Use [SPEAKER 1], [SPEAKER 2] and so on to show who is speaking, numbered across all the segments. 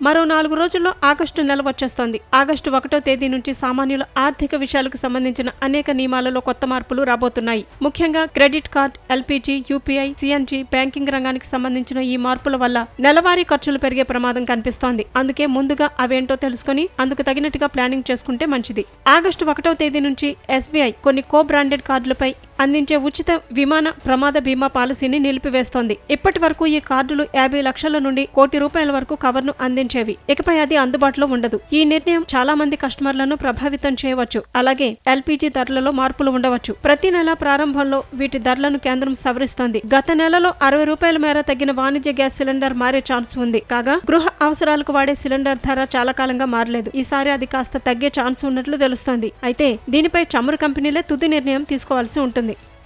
[SPEAKER 1] మరో 4 రోజుల్లో ఆగస్టు నెల వచ్చేస్తోంది. ఆగస్టు 1వ తేదీ నుంచి సామాన్యుల ఆర్థిక విషయాలకు సంబంధించిన అనేక నియమాలలో కొత్త మార్పులు రాబోతున్నాయి. ముఖ్యంగా credit card, LPG, UPI, CNG, banking రంగానికి సంబంధించిన ఈ మార్పుల వల్ల నెలవారీ ఖర్చులు పెరిగే ప్రమాదం కనిపిస్తోంది. అందుకే ముందుగా అవేంటో తెలుసుకుని అందుకు తగినట్టుగా ప్లానింగ్ చేసుకుంటే మంచిది. ఆగస్టు 1వ తేదీ నుంచి ఎస్బీఐ కొన్ని కో బ్రాండెడ్ కార్డులపై అందించే ఉచిత విమాన ప్రమాద బీమా పాలసీని నిలిపివేస్తోంది. ఇప్పటి వరకు ఈ కార్డులు 50 లక్షల నుండి ₹1,00,00,000 వరకు కవర్ను అందించేవి. ఇకపై అది అందుబాటులో ఉండదు. ఈ నిర్ణయం చాలా మంది కస్టమర్లను ప్రభావితం చేయవచ్చు. అలాగే ఎల్పీజీ ధరలలో మార్పులు ఉండవచ్చు. ప్రతి నెల ప్రారంభంలో వీటి ధరలను కేంద్రం సవరిస్తోంది. గత నెలలో ₹60 మేర తగ్గిన వాణిజ్య గ్యాస్ సిలిండర్ మారే ఛాన్స్ ఉంది. కాగా గృహ అవసరాలకు వాడే సిలిండర్ ధర చాలా కాలంగా మారలేదు. ఈసారి అది కాస్త తగ్గే ఛాన్స్ ఉన్నట్లు తెలుస్తోంది. అయితే దీనిపై చమురు కంపెనీలే తుది నిర్ణయం తీసుకోవాల్సి ఉంటుంది.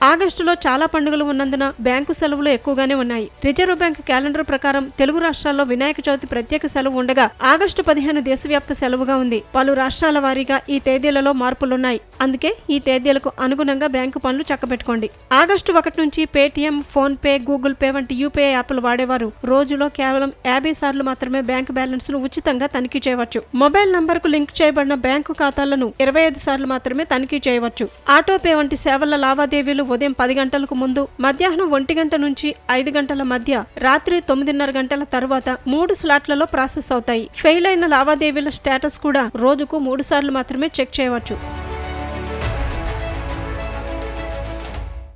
[SPEAKER 1] ఆగస్టులో చాలా పండుగలు ఉన్నందున బ్యాంకు సెలవులు ఎక్కువగానే ఉన్నాయి. రిజర్వ్ బ్యాంక్ క్యాలెండర్ ప్రకారం తెలుగు రాష్ట్రాల్లో వినాయక చవితి ప్రత్యేక సెలవు ఉండగా ఆగస్టు 15 దేశవ్యాప్త సెలవుగా ఉంది. పలు రాష్ట్రాల వారీగా ఈ తేదీలలో మార్పులున్నాయి. అందుకే ఈ తేదీలకు అనుగుణంగా బ్యాంకు పనులు చక్కబెట్టుకోండి. ఆగస్టు 1 నుంచి Paytm, phone pay, Google pay వంటి యూపీఐ యాప్లు వాడేవారు రోజులో కేవలం 50 సార్లు మాత్రమే బ్యాంకు బ్యాలెన్స్ ను ఉచితంగా తనిఖీ చేయవచ్చు. మొబైల్ నంబర్ కు లింక్ చేయబడిన బ్యాంకు ఖాతాలను 25 సార్లు మాత్రమే తనిఖీ చేయవచ్చు. ఆటో పే వంటి సేవల లావాదేవీలు ఉదయం 10 గంటలకు ముందు, మధ్యాహ్నం 1 గంట నుంచి 5 గంటల మధ్య, రాత్రి 9:30 గంటల తరువాత 3 స్లాట్లలో ప్రాసెస్ అవుతాయి. ఫెయిల్ అయిన లావాదేవీల స్టేటస్ కూడా రోజుకు 3 సార్లు మాత్రమే చెక్ చేయవచ్చు.